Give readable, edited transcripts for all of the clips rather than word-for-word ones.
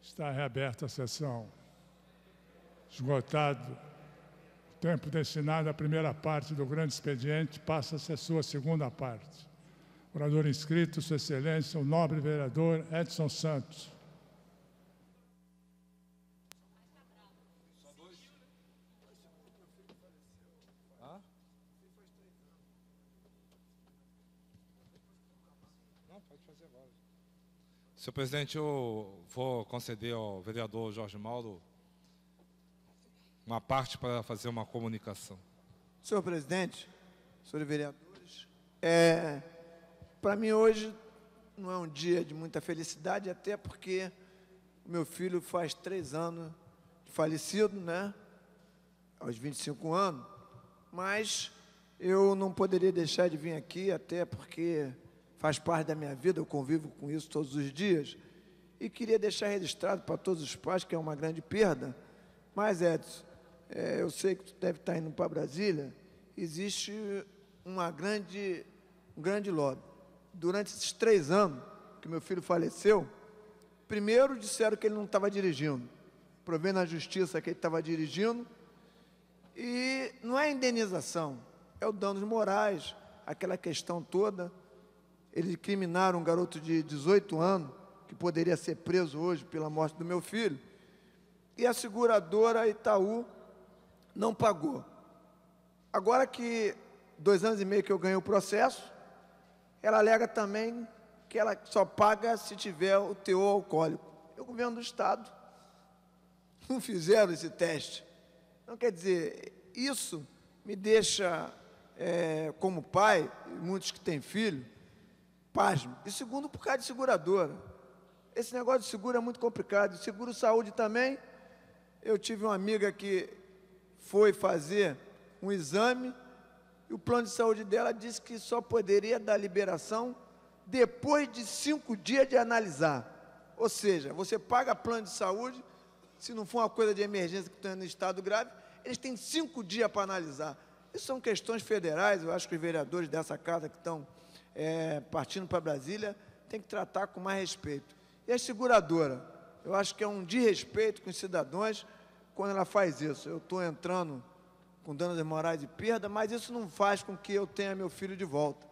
Está reaberta a sessão. Esgotado o tempo destinado à primeira parte do grande expediente, passa-se a sua segunda parte. Orador inscrito, Sua Excelência, o nobre vereador Edson Santos. Senhor presidente, eu vou conceder ao vereador Jorge Mauro uma parte para fazer uma comunicação. Senhor presidente, senhores vereadores, para mim hoje não é um dia de muita felicidade, até porque o meu filho faz 3 anos de falecido, né? Aos 25 anos, mas eu não poderia deixar de vir aqui, até porque faz parte da minha vida, eu convivo com isso todos os dias, e queria deixar registrado para todos os pais que é uma grande perda. Mas, Edson, eu sei que tu deve estar indo para Brasília, existe um grande lobby. Durante esses 3 anos que meu filho faleceu, primeiro disseram que ele não estava dirigindo, provendo na justiça que ele estava dirigindo, e não é indenização, é o danos morais, aquela questão toda. Eles incriminaram um garoto de 18 anos, que poderia ser preso hoje pela morte do meu filho, e a seguradora Itaú não pagou. Agora que 2 anos e meio que eu ganhei o processo, ela alega também que ela só paga se tiver o teor alcoólico. E o governo do Estado não fizeram esse teste. Então, quer dizer, isso me deixa, como pai, e muitos que têm filho, pasmo. E segundo, por causa de seguradora. Esse negócio de seguro é muito complicado. Seguro-saúde também. Eu tive uma amiga que foi fazer um exame e o plano de saúde dela disse que só poderia dar liberação depois de 5 dias de analisar. Ou seja, você paga plano de saúde, se não for uma coisa de emergência que está em estado grave, eles têm 5 dias para analisar. Isso são questões federais, eu acho que os vereadores dessa casa que estão partindo para Brasília, tem que tratar com mais respeito. E a seguradora, eu acho que é um desrespeito com os cidadãos quando ela faz isso. Eu estou entrando com danos morais e perda, mas isso não faz com que eu tenha meu filho de volta,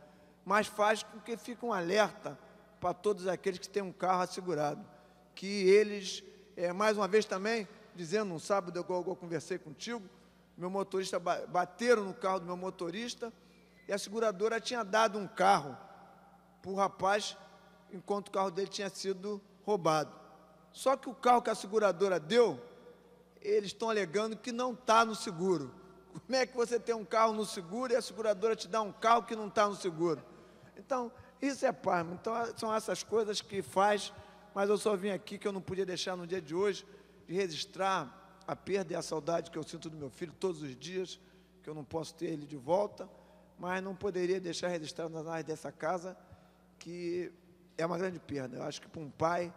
mas faz com que fique um alerta para todos aqueles que têm um carro assegurado, que eles, mais uma vez também, dizendo, um sábado eu conversei contigo, meu motorista, bateram no carro do meu motorista, e a seguradora tinha dado um carro para o rapaz, enquanto o carro dele tinha sido roubado. Só que o carro que a seguradora deu, eles estão alegando que não está no seguro. Como é que você tem um carro no seguro e a seguradora te dá um carro que não está no seguro? Então, isso é pasmo. Então, são essas coisas que faz, mas eu só vim aqui que eu não podia deixar no dia de hoje, de registrar a perda e a saudade que eu sinto do meu filho todos os dias, que eu não posso ter ele de volta, mas não poderia deixar registrado nas áreas dessa casa que é uma grande perda. Eu acho que para um pai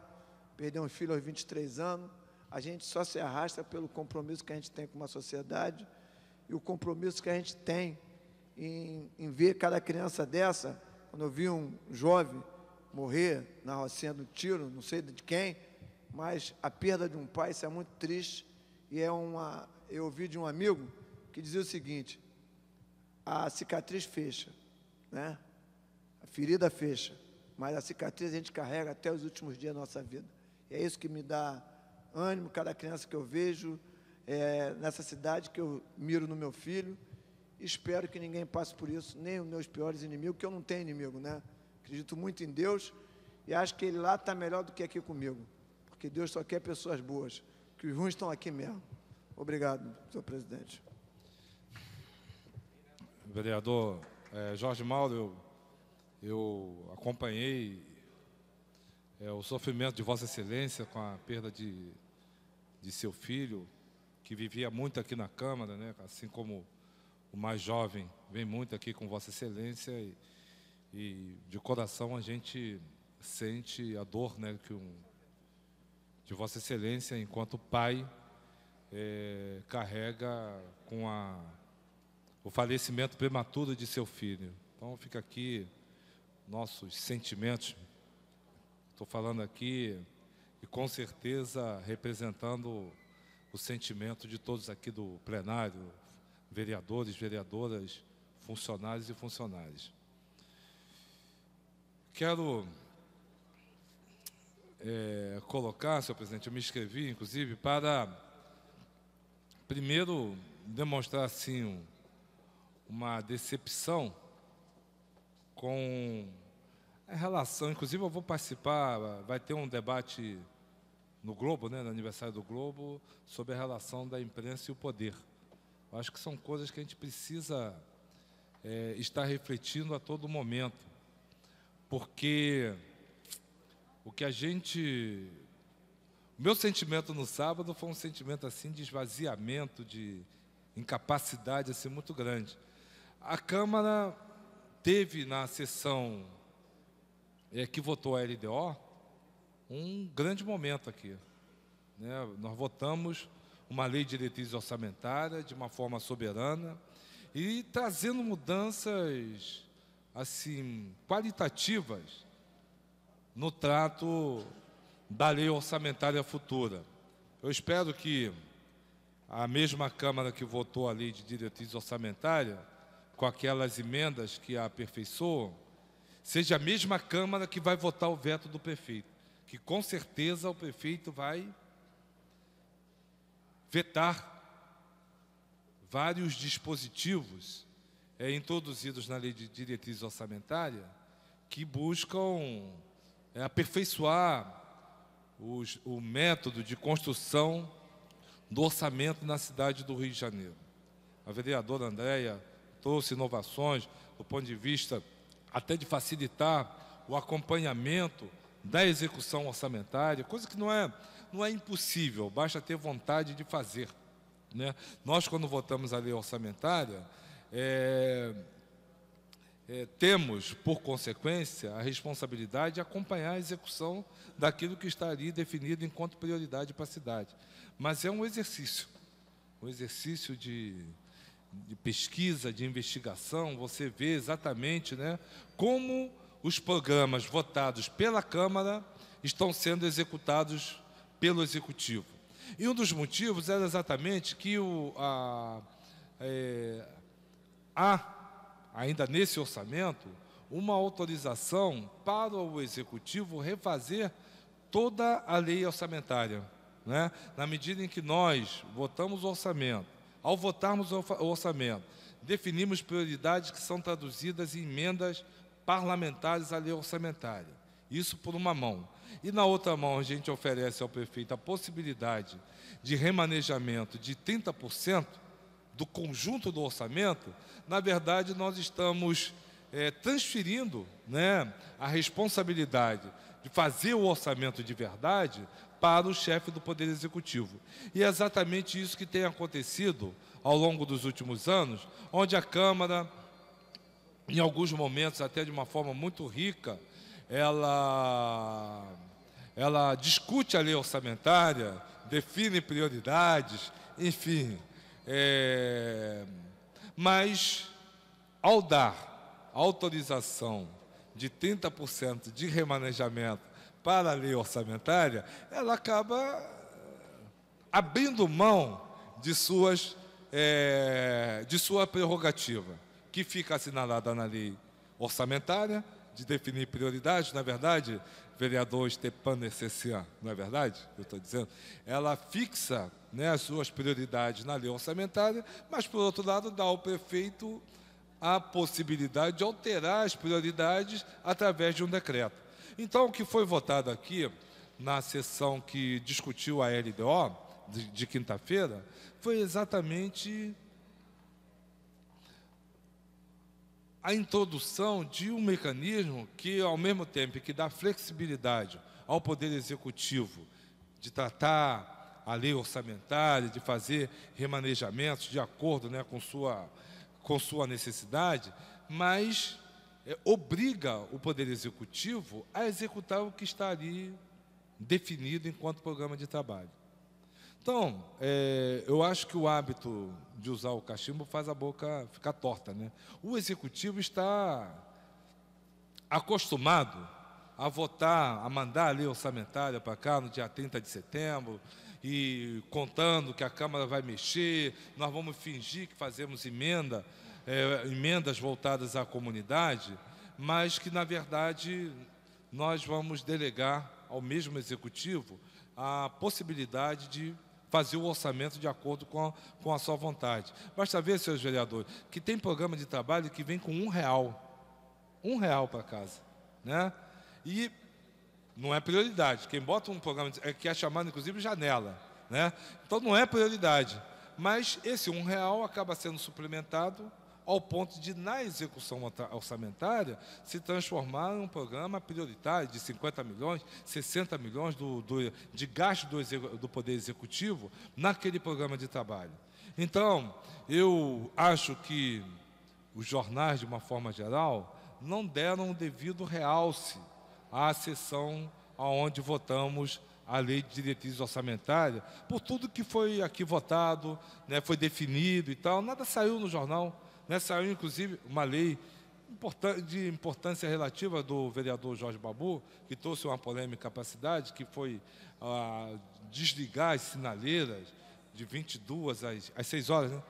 perder um filho aos 23 anos, a gente só se arrasta pelo compromisso que a gente tem com uma sociedade e o compromisso que a gente tem em ver cada criança dessa. Quando eu vi um jovem morrer na rocinha do tiro, não sei de quem, mas a perda de um pai, isso é muito triste. E eu ouvi de um amigo que dizia o seguinte: a cicatriz fecha, né? A ferida fecha, mas a cicatriz a gente carrega até os últimos dias da nossa vida. E é isso que me dá ânimo, cada criança que eu vejo nessa cidade, que eu miro no meu filho. Espero que ninguém passe por isso, nem os meus piores inimigos, que eu não tenho inimigo, né? Acredito muito em Deus e acho que Ele lá está melhor do que aqui comigo, porque Deus só quer pessoas boas, que os ruins estão aqui mesmo. Obrigado, senhor presidente. Vereador Jorge Mauro, eu acompanhei o sofrimento de Vossa Excelência com a perda de seu filho, que vivia muito aqui na Câmara, né? Assim como o mais jovem vem muito aqui com Vossa Excelência, e de coração a gente sente a dor, né, de Vossa Excelência, enquanto pai, carrega com o falecimento prematuro de seu filho. Então fica aqui nossos sentimentos. Estou falando aqui e, com certeza, representando o sentimento de todos aqui do plenário, vereadores, vereadoras, funcionários e funcionárias. Quero colocar, senhor presidente, eu me inscrevi, inclusive, para, primeiro, demonstrar, assim, uma decepção com a relação. Inclusive, eu vou participar, vai ter um debate no Globo, né, no aniversário do Globo, sobre a relação da imprensa e o poder. Eu acho que são coisas que a gente precisa estar refletindo a todo momento, porque o meu sentimento no sábado foi um sentimento assim de esvaziamento, de incapacidade assim muito grande. A Câmara teve na sessão que votou a LDO um grande momento aqui, né? Nós votamos uma lei de diretriz orçamentária de uma forma soberana e trazendo mudanças assim qualitativas no trato da lei orçamentária futura. Eu espero que a mesma Câmara que votou a lei de diretriz orçamentária, com aquelas emendas que a aperfeiçoam, seja a mesma Câmara que vai votar o veto do prefeito, que com certeza o prefeito vai vetar vários dispositivos introduzidos na lei de diretriz orçamentária que buscam aperfeiçoar o método de construção do orçamento na cidade do Rio de Janeiro. A vereadora Andréia trouxe inovações do ponto de vista até de facilitar o acompanhamento da execução orçamentária, coisa que não é impossível, basta ter vontade de fazer, né? Nós, quando votamos a lei orçamentária, temos, por consequência, a responsabilidade de acompanhar a execução daquilo que está ali definido enquanto prioridade para a cidade. Mas é um exercício de pesquisa, de investigação. Você vê exatamente, né, como os programas votados pela Câmara estão sendo executados pelo Executivo. E um dos motivos era exatamente que ainda nesse orçamento, uma autorização para o Executivo refazer toda a lei orçamentária, né? Na medida em que nós votamos o orçamento, ao votarmos o orçamento, definimos prioridades que são traduzidas em emendas parlamentares à lei orçamentária. Isso por uma mão. E na outra mão a gente oferece ao prefeito a possibilidade de remanejamento de 30% do conjunto do orçamento. Na verdade, nós estamos transferindo, né, a responsabilidade de fazer o orçamento de verdade para o chefe do Poder Executivo. E é exatamente isso que tem acontecido ao longo dos últimos anos, onde a Câmara, em alguns momentos, até de uma forma muito rica, ela discute a lei orçamentária, define prioridades, enfim. Mas, ao dar autorização de 30% de remanejamento para a lei orçamentária, ela acaba abrindo mão de sua prerrogativa, que fica assinalada na lei orçamentária, de definir prioridades. Na verdade, vereador Stepan Necessian, não é verdade? Eu estou dizendo, ela fixa, né, as suas prioridades na lei orçamentária, mas, por outro lado, dá ao prefeito a possibilidade de alterar as prioridades através de um decreto. Então, o que foi votado aqui, na sessão que discutiu a LDO, de quinta-feira, foi exatamente a introdução de um mecanismo que, ao mesmo tempo que dá flexibilidade ao Poder Executivo de tratar a lei orçamentária, de fazer remanejamentos de acordo, né, com sua necessidade, mas obriga o Poder Executivo a executar o que está ali definido enquanto programa de trabalho. Então, eu acho que o hábito de usar o cachimbo faz a boca ficar torta, né? O Executivo está acostumado a votar, a mandar a lei orçamentária para cá no dia 30 de setembro, e contando que a Câmara vai mexer, nós vamos fingir que fazemos emendas voltadas à comunidade, mas que, na verdade, nós vamos delegar ao mesmo Executivo a possibilidade de fazer o orçamento de acordo com a sua vontade. Basta ver, senhores vereadores, que tem programa de trabalho que vem com R$1. R$1 para casa, né? E não é prioridade. Quem bota um programa que é chamado, inclusive, janela, né? Então, não é prioridade. Mas esse R$1 acaba sendo suplementado ao ponto de, na execução orçamentária, se transformar em um programa prioritário de 50 milhões, 60 milhões de gasto do Poder Executivo naquele programa de trabalho. Então, eu acho que os jornais, de uma forma geral, não deram o devido realce à sessão onde votamos a Lei de Diretrizes Orçamentárias, por tudo que foi aqui votado, né, foi definido e tal, nada saiu no jornal, né, saiu inclusive uma lei de importância relativa do vereador Jorge Babu, que trouxe uma polêmica para a cidade, que foi desligar as sinaleiras de 22 às 6 horas, né?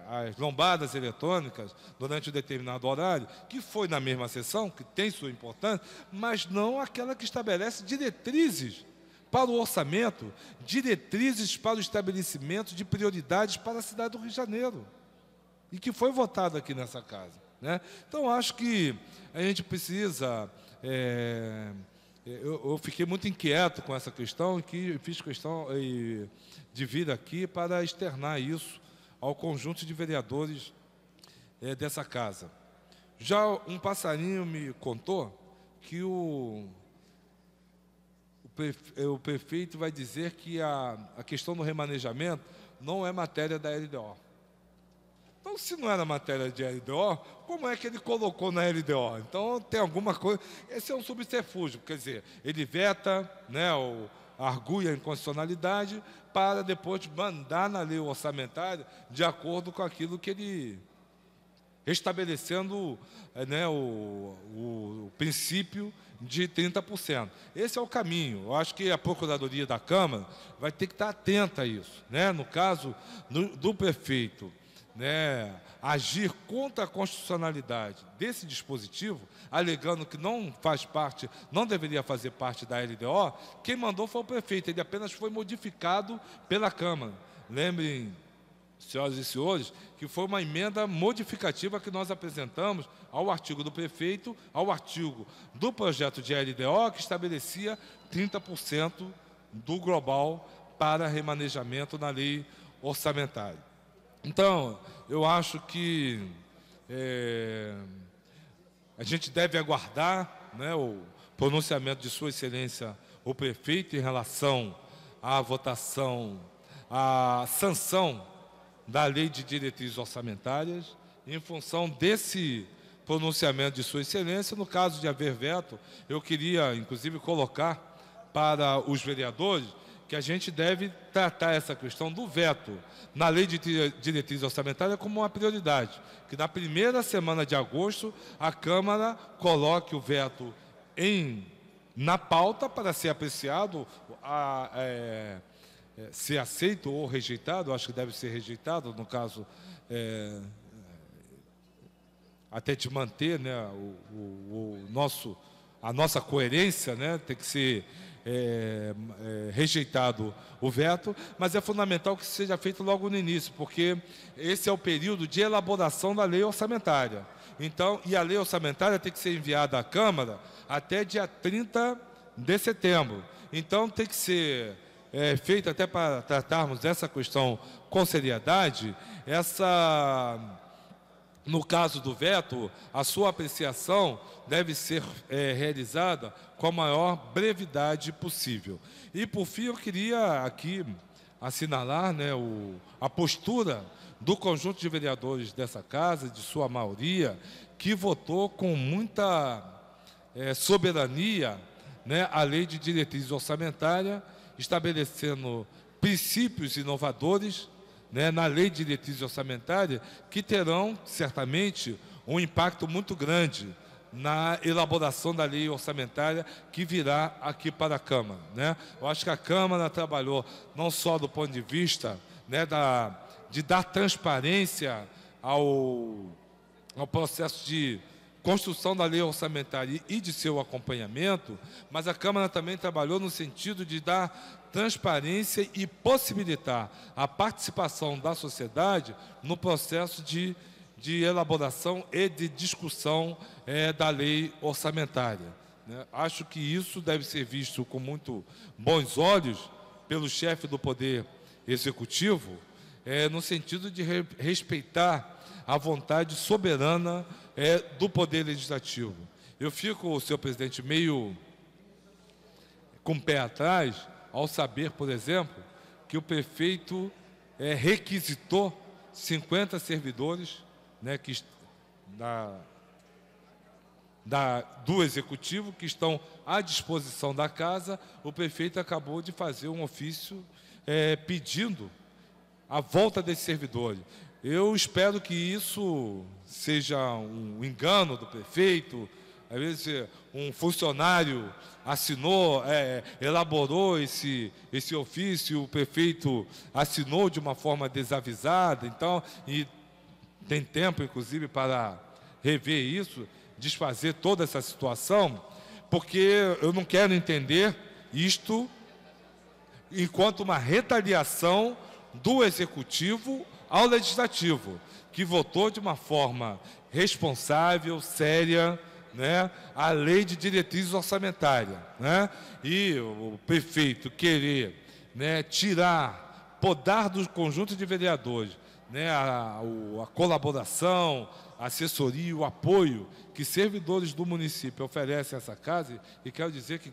As lombadas eletrônicas durante um determinado horário, que foi na mesma sessão, que tem sua importância, mas não aquela que estabelece diretrizes para o orçamento, diretrizes para o estabelecimento de prioridades para a cidade do Rio de Janeiro, e que foi votado aqui nessa casa, né? Então, acho que a gente precisa... eu fiquei muito inquieto com essa questão, e que fiz questão de vir aqui para externar isso ao conjunto de vereadores dessa casa. Já um passarinho me contou que o prefeito vai dizer que a questão do remanejamento não é matéria da LDO. Então, se não era matéria de LDO, como é que ele colocou na LDO? Então, tem alguma coisa... Esse é um subterfúgio, quer dizer, ele veta, né, argui a inconstitucionalidade para depois mandar na lei orçamentária de acordo com aquilo que ele... estabelecendo, né, o princípio de 30%. Esse é o caminho. Eu acho que a Procuradoria da Câmara vai ter que estar atenta a isso, né? No caso do prefeito, né, agir contra a constitucionalidade desse dispositivo, alegando que não faz parte, não deveria fazer parte da LDO, quem mandou foi o prefeito, ele apenas foi modificado pela Câmara. Lembrem, senhoras e senhores, que foi uma emenda modificativa que nós apresentamos ao artigo do prefeito, ao artigo do projeto de LDO, que estabelecia 30% do global para remanejamento na lei orçamentária. Então, eu acho que a gente deve aguardar, né, o pronunciamento de Sua Excelência, o prefeito, em relação à votação, à sanção da Lei de Diretrizes Orçamentárias. Em função desse pronunciamento de Sua Excelência, no caso de haver veto, eu queria, inclusive, colocar para os vereadores que a gente deve tratar essa questão do veto na Lei de Diretrizes Orçamentárias como uma prioridade, que na primeira semana de agosto a Câmara coloque o veto na pauta para ser apreciado, ser aceito ou rejeitado. Acho que deve ser rejeitado, no caso, até de manter, né, a nossa coerência, né, tem que ser rejeitado o veto, mas é fundamental que isso seja feito logo no início, porque esse é o período de elaboração da lei orçamentária. Então, e a lei orçamentária tem que ser enviada à Câmara até dia 30 de setembro. Então, tem que ser feito, até para tratarmos dessa questão com seriedade, no caso do veto, a sua apreciação deve ser realizada com a maior brevidade possível. E, por fim, eu queria aqui assinalar, né, a postura do conjunto de vereadores dessa casa, de sua maioria, que votou com muita soberania, né, a Lei de Diretrizes Orçamentárias, estabelecendo princípios inovadores, né, na Lei de Diretrizes Orçamentárias, que terão, certamente, um impacto muito grande na elaboração da lei orçamentária que virá aqui para a Câmara, né? Eu acho que a Câmara trabalhou não só do ponto de vista, né, de dar transparência ao processo de construção da lei orçamentária e de seu acompanhamento, mas a Câmara também trabalhou no sentido de dar transparência e possibilitar a participação da sociedade no processo de elaboração e de discussão da lei orçamentária, né? Acho que isso deve ser visto com muito bons olhos pelo chefe do Poder Executivo, no sentido de respeitar a vontade soberana do Poder Legislativo. Eu fico, senhor presidente, meio com o pé atrás ao saber, por exemplo, que o prefeito requisitou 50 servidores, né, do Executivo, que estão à disposição da Casa. O prefeito acabou de fazer um ofício pedindo a volta desses servidores. Eu espero que isso seja um engano do prefeito. Às vezes um funcionário assinou, elaborou esse ofício, o prefeito assinou de uma forma desavisada, então, e tem tempo, inclusive, para rever isso, desfazer toda essa situação, porque eu não quero entender isto enquanto uma retaliação do Executivo ao Legislativo, que votou de uma forma responsável, séria, né, a lei de diretrizes orçamentárias, né, e o prefeito querer, né, podar do conjunto de vereadores, né, a colaboração, a assessoria, o apoio que servidores do município oferecem a essa casa, e quero dizer que,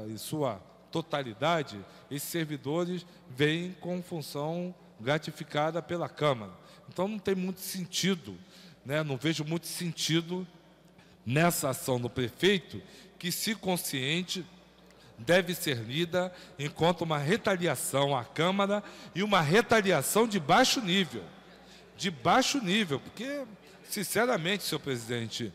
em sua totalidade, esses servidores vêm com função gratificada pela Câmara. Então, não tem muito sentido, né, não vejo muito sentido nessa ação do prefeito, que, se consciente, deve ser lida enquanto uma retaliação à Câmara e uma retaliação de baixo nível. De baixo nível, porque, sinceramente, senhor presidente,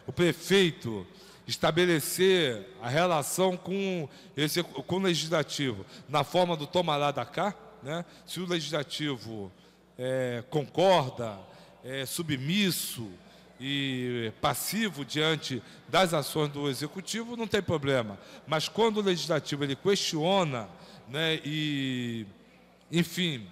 o prefeito estabelecer a relação com o Legislativo na forma do toma lá da cá, né? Se o Legislativo concorda, submisso e passivo diante das ações do Executivo, não tem problema. Mas quando o Legislativo ele questiona, né, e, enfim,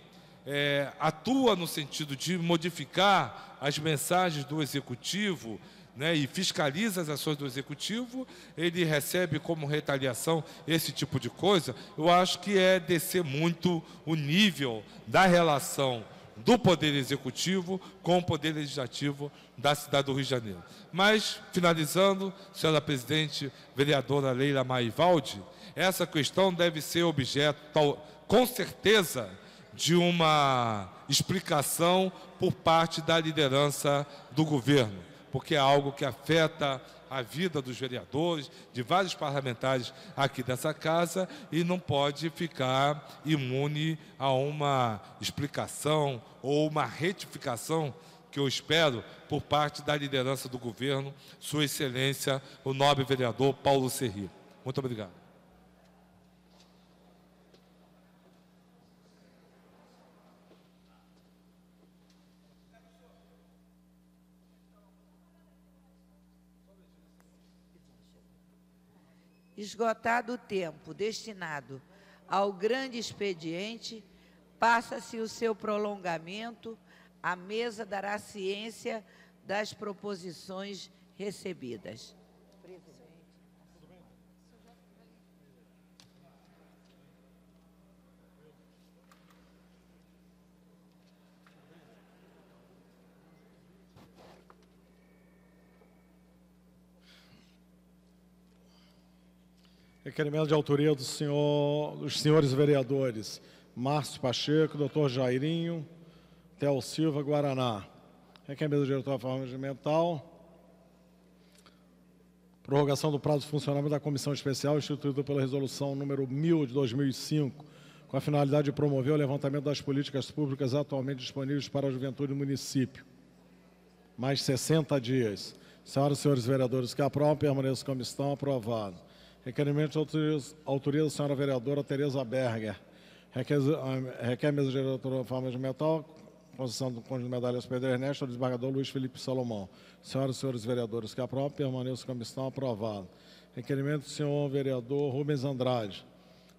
atua no sentido de modificar as mensagens do Executivo, né, e fiscaliza as ações do Executivo, ele recebe como retaliação esse tipo de coisa. Eu acho que é descer muito o nível da relação do Poder Executivo com o Poder Legislativo da cidade do Rio de Janeiro. Mas, finalizando, senhora presidente, vereadora Leila Maivaldi, essa questão deve ser objeto, com certeza, de uma explicação por parte da liderança do governo, porque é algo que afeta a vida dos vereadores, de vários parlamentares aqui dessa casa, e não pode ficar imune a uma explicação ou uma retificação, que eu espero, por parte da liderança do governo, Sua Excelência, o nobre vereador Paulo Serri. Muito obrigado. Esgotado o tempo destinado ao grande expediente, passa-se o seu prolongamento, a mesa dará ciência das proposições recebidas. Requerimento de autoria dos senhores vereadores Márcio Pacheco, doutor Jairinho, Theo Silva, Guaraná. Requerimento do diretor da forma regimental. Prorrogação do prazo de funcionamento da comissão especial instituída pela resolução número 1000 de 2005, com a finalidade de promover o levantamento das políticas públicas atualmente disponíveis para a juventude do município. Mais 60 dias. Senhoras e senhores vereadores que aprovam, permaneçam como estão. Aprovado. Requerimento de autoria da senhora vereadora Tereza Berger. Requer a mesa diretora de forma de metal, concessão do conjunto de medalhas Pedro Ernesto ao desembargador Luiz Felipe Salomão. Senhoras e senhores vereadores que aprovam, permaneçam como estão. Aprovado. Requerimento do senhor vereador Rubens Andrade.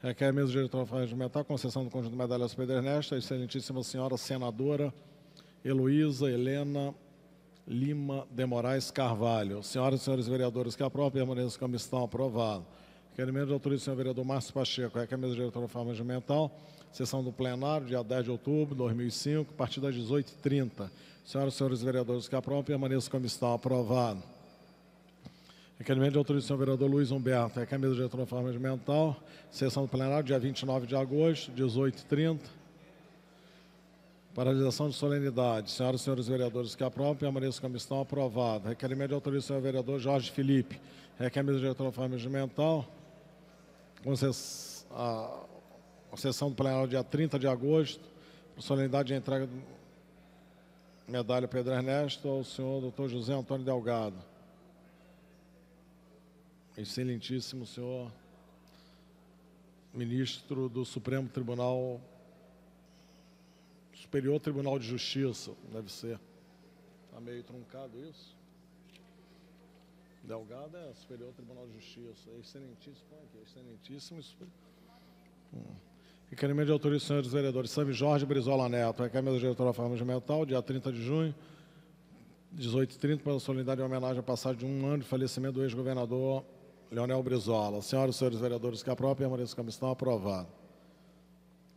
Requer a mesa diretora de forma de metal, concessão do conjunto de medalhas Pedro Ernesto à excelentíssima senhora senadora Heloísa Helena Lima de Moraes Carvalho. Senhoras e senhores vereadores que aprovam, permaneçam como estão. Aprovado. Requerimento de autoria do senhor vereador Márcio Pacheco. Requer a mesa diretora de forma regimental. Sessão do plenário, dia 10 de outubro de 2005, a partir das 18h30. Senhoras e senhores vereadores que aprovam, permaneçam como estão. Aprovado. Requerimento de autoria do senhor vereador Luiz Humberto. Requer a mesa diretora de forma regimental. Sessão do plenário, dia 29 de agosto, 18h30. Paralisação de solenidade. Senhoras e senhores vereadores que aprovam, permaneçam como estão. Aprovado. Requerimento de autoria do senhor vereador Jorge Felipe. Requer a mesa diretora de forma regimental. Sessão do plenário, dia 30 de agosto. Solenidade de entrega de medalha Pedro Ernesto ao senhor Dr. José Antônio Delgado. Excelentíssimo senhor ministro do Supremo Tribunal, Superior Tribunal de Justiça, deve ser. Está meio truncado isso? Delgado é Superior Tribunal de Justiça. Excelentíssimo, excelentíssimo. Requerimento de autoria dos senhores vereadores Sami Jorge Brizola Neto. Requer a mesa diretora da forma regimental, dia 30 de junho, 18h30, para a solenidade em homenagem à passagem de um ano de falecimento do ex-governador Leonel Brizola. Senhoras e senhores vereadores que aprovam, permaneçam como estão. Aprovado.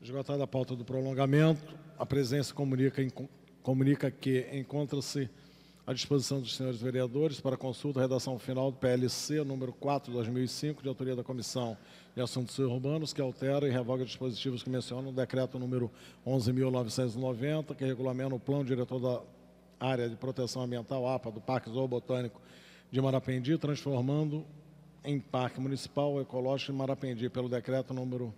Esgotada a pauta do prolongamento, a presidência comunica que encontra-se à disposição dos senhores vereadores para consulta a redação final do PLC número 4 de 2005, de autoria da Comissão de Assuntos Urbanos, que altera e revoga dispositivos que mencionam o decreto número 11.990, que regulamenta o plano diretor da área de proteção ambiental APA do Parque Zoobotânico de Marapendi, transformando em Parque Municipal Ecológico de Marapendi, pelo decreto número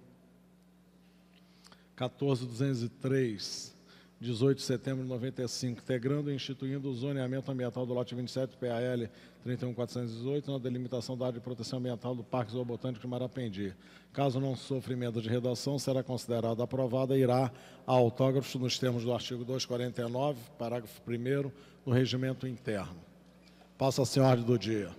14.203, 18 de setembro de 95, integrando e instituindo o zoneamento ambiental do lote 27 PAL 31.418 na delimitação da área de proteção ambiental do Parque Zoobotânico de Marapendi. Caso não sofra emenda de redação, será considerada aprovada e irá a autógrafos nos termos do artigo 249, parágrafo 1º do Regimento Interno. Passa a senhora do dia.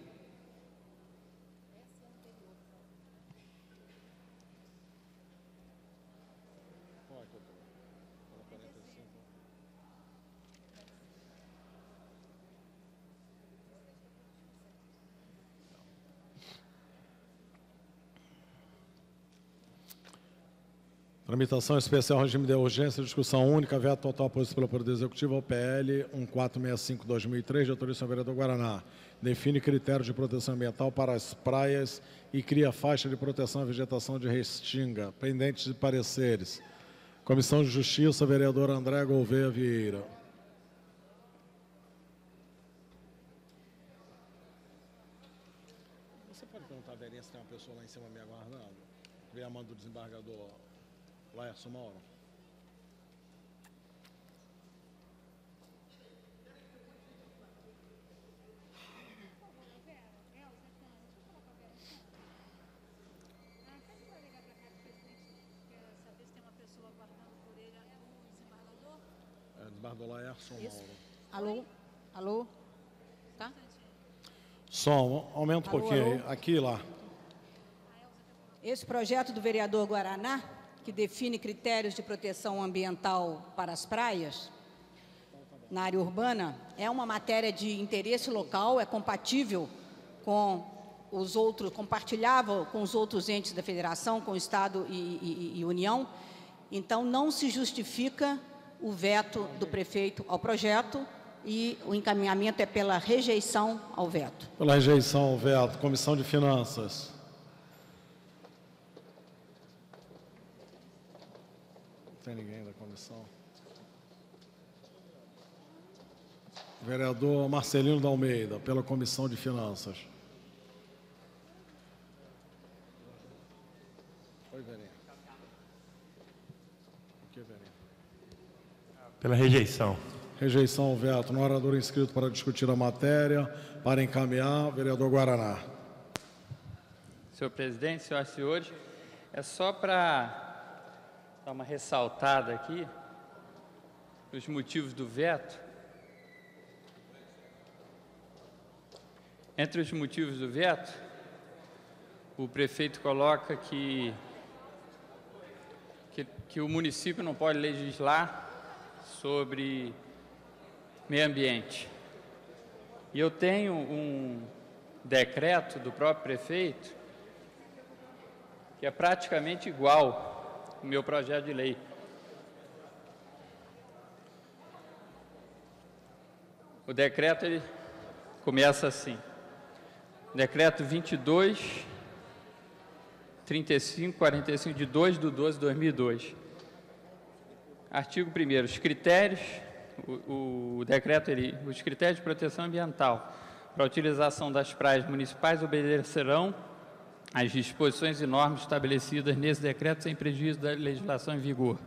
Tramitação especial, regime de urgência, discussão única, veto total posto pelo Poder Executivo ao PL 1465/2003, de autoria do senhor vereador Guaraná. Define critérios de proteção ambiental para as praias e cria faixa de proteção à vegetação de restinga, pendentes de pareceres. Comissão de Justiça, vereador André Gouveia Vieira. Você pode perguntar, Verinha, se tem uma pessoa lá em cima me aguardando? Vem a mão do desembargador Laércio Mauro. Desembargador Laércio Mauro. Alô? Alô? Tá? Som, aumenta um pouquinho aí. Aqui e lá. Esse projeto do vereador Guaraná, que define critérios de proteção ambiental para as praias, na área urbana, é uma matéria de interesse local, é compatível com os outros, compartilhável com os outros entes da federação, com o Estado e União. Então, não se justifica o veto do prefeito ao projeto e o encaminhamento é pela rejeição ao veto. Pela rejeição ao veto. Comissão de Finanças. Não tem ninguém da comissão. Vereador Marcelino da Almeida, pela Comissão de Finanças. Oi, Verinha. O que, Verinha? Pela rejeição. Rejeição ao veto. No orador inscrito para discutir a matéria, para encaminhar, vereador Guaraná. Senhor presidente, senhoras e senhores, é só para dar uma ressaltada aqui nos motivos do veto. Entre os motivos do veto, o prefeito coloca que o município não pode legislar sobre meio ambiente. E eu tenho um decreto do próprio prefeito que é praticamente igual ao meu projeto de lei. O decreto ele começa assim. Decreto 22.3545 de 2/12/2002. Artigo 1º. Os critérios, o decreto, os critérios de proteção ambiental para a utilização das praias municipais obedecerão às disposições e normas estabelecidas nesse decreto sem prejuízo da legislação em vigor.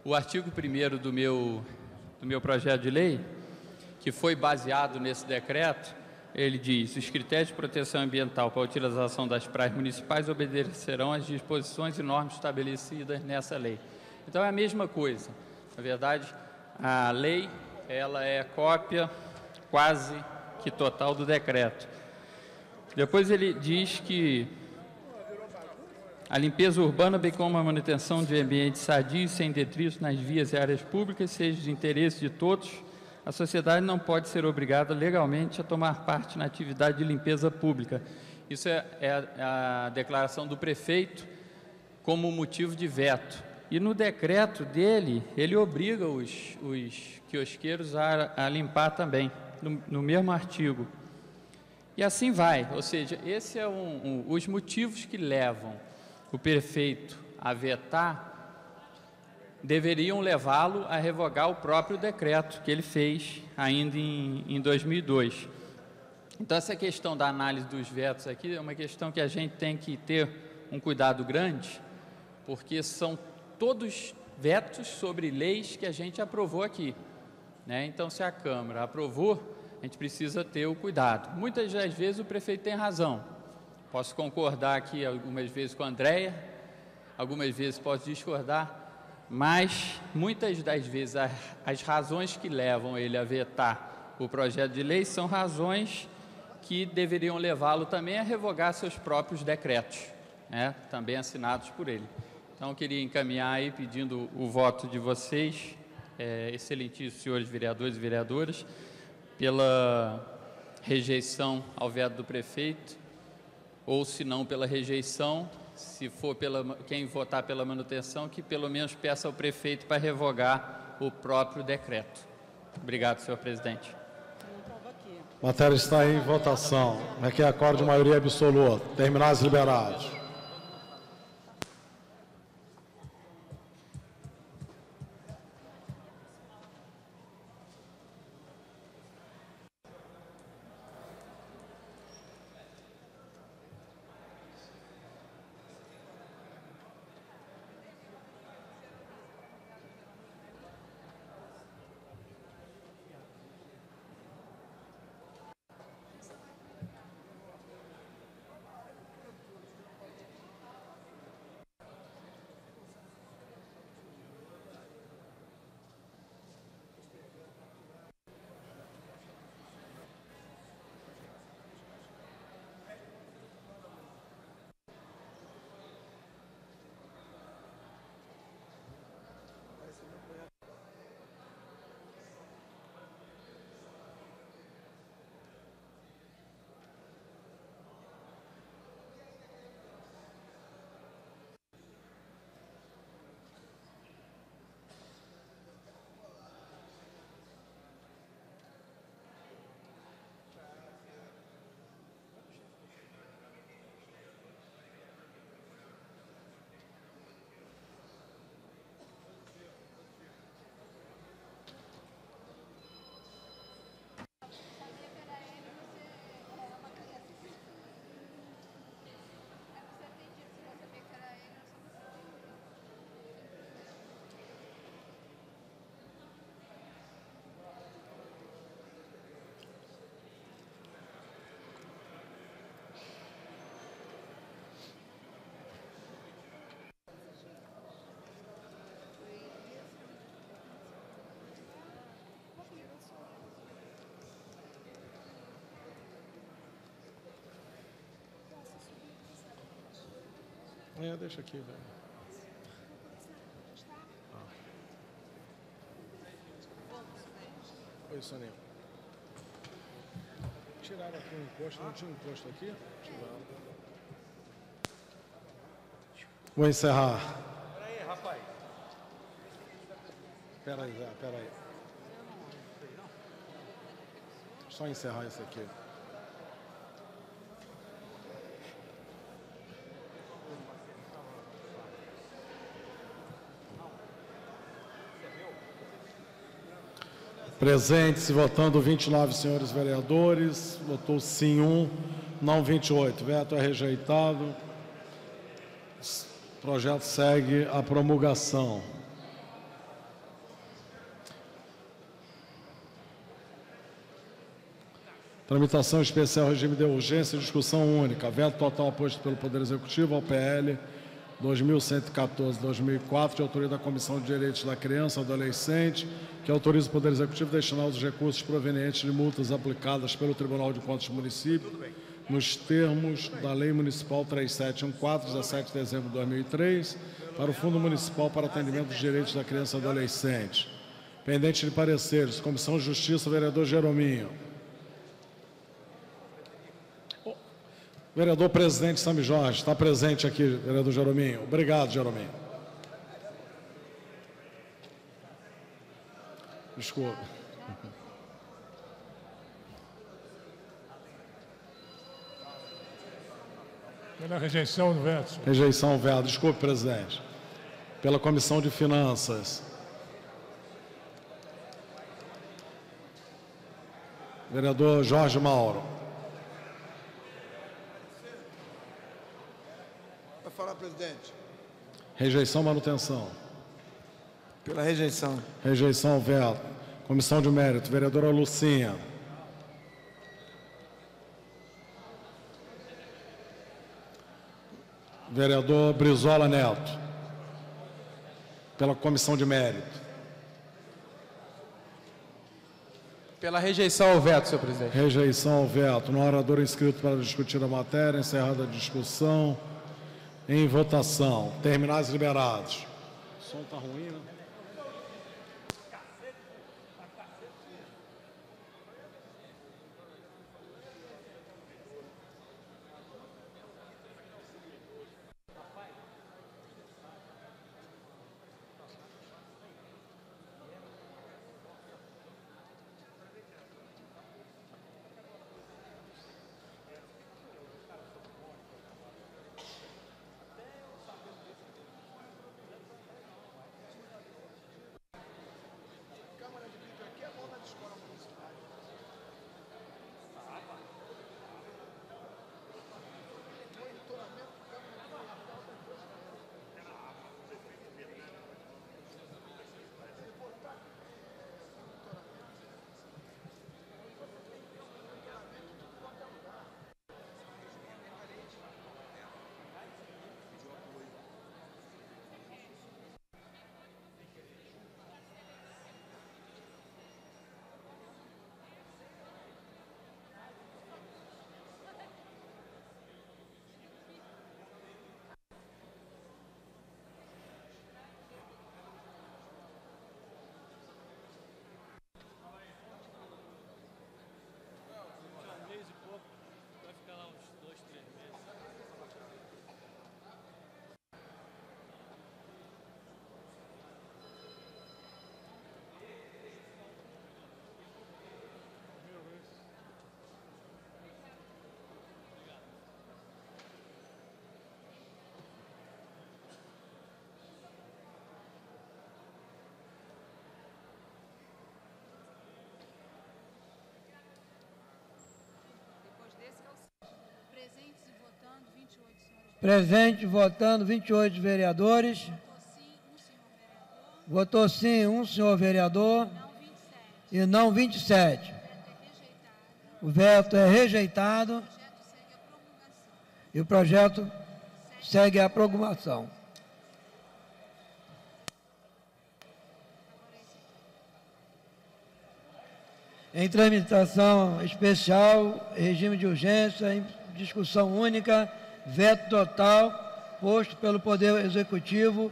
O artigo 1º do meu projeto de lei, que foi baseado nesse decreto, ele diz: os critérios de proteção ambiental para a utilização das praias municipais obedecerão às disposições e normas estabelecidas nessa lei. Então, é a mesma coisa. Na verdade, a lei ela é cópia quase que total do decreto. Depois ele diz que a limpeza urbana, bem como a manutenção de ambientes sadios, sem detritos nas vias e áreas públicas, seja de interesse de todos, a sociedade não pode ser obrigada legalmente a tomar parte na atividade de limpeza pública. Isso é a declaração do prefeito como motivo de veto. E no decreto dele, ele obriga os quiosqueiros a limpar também, no mesmo artigo. E assim vai, ou seja, esse é os motivos que levam o prefeito a vetar, deveriam levá-lo a revogar o próprio decreto que ele fez ainda em 2002. Então, essa questão da análise dos vetos aqui é uma questão que a gente tem que ter um cuidado grande, porque são todos vetos sobre leis que a gente aprovou aqui, né? Então, se a Câmara aprovou, a gente precisa ter o cuidado. Muitas das vezes o prefeito tem razão. Posso concordar aqui algumas vezes com a Andréia, algumas vezes posso discordar, mas muitas das vezes as razões que levam ele a vetar o projeto de lei são razões que deveriam levá-lo também a revogar seus próprios decretos, né, também assinados por ele. Então, eu queria encaminhar aí pedindo o voto de vocês, excelentíssimos senhores vereadores e vereadoras, pela rejeição ao veto do prefeito, ou se não pela rejeição, se for quem votar pela manutenção, que pelo menos peça ao prefeito para revogar o próprio decreto. Obrigado, senhor presidente. A matéria está em votação. Requer acordo de maioria absoluta. Terminais liberados. Deixa aqui, velho. Oi, Soninho. Tiraram aqui um encosto, não tinha um encosto aqui? Tiraram. Vou encerrar. Peraí, rapaz. Peraí, Zé, peraí. Só encerrar isso aqui. Presentes e votando 29 senhores vereadores, votou sim 1, não 28. Veto é rejeitado. O projeto segue a promulgação. Tramitação especial, regime de urgência e discussão única. Veto total posto pelo Poder Executivo ao PL 2114-2004, de autoria da Comissão de Direitos da Criança e Adolescente, que autoriza o Poder Executivo a destinar os recursos provenientes de multas aplicadas pelo Tribunal de Contas do Município, nos termos da Lei Municipal 3714, 17 de dezembro de 2003, para o Fundo Municipal para Atendimento dos Direitos da Criança e Adolescente. Pendente de pareceres, Comissão de Justiça, vereador Jerominho. Vereador presidente Sami Jorge, está presente aqui, vereador Jerominho. Obrigado, Jerominho. Desculpa. Pela rejeição do veto. Rejeição do veto. Desculpe, presidente. Pela Comissão de Finanças. Vereador Jorge Mauro. Vai falar, presidente. Rejeição, manutenção. Pela rejeição. Rejeição, veto. Comissão de Mérito, vereadora Lucinha. Vereador Brizola Neto. Pela Comissão de Mérito. Pela rejeição ao veto, senhor presidente. Rejeição ao veto. No orador inscrito para discutir a matéria, encerrada a discussão. Em votação. Terminais liberados. O som está ruim, né? Presente, votando 28 vereadores. Votou sim um senhor vereador. E não 27. O veto é rejeitado. E o projeto segue a promulgação. Em tramitação especial, regime de urgência, em discussão única, veto total, posto pelo Poder Executivo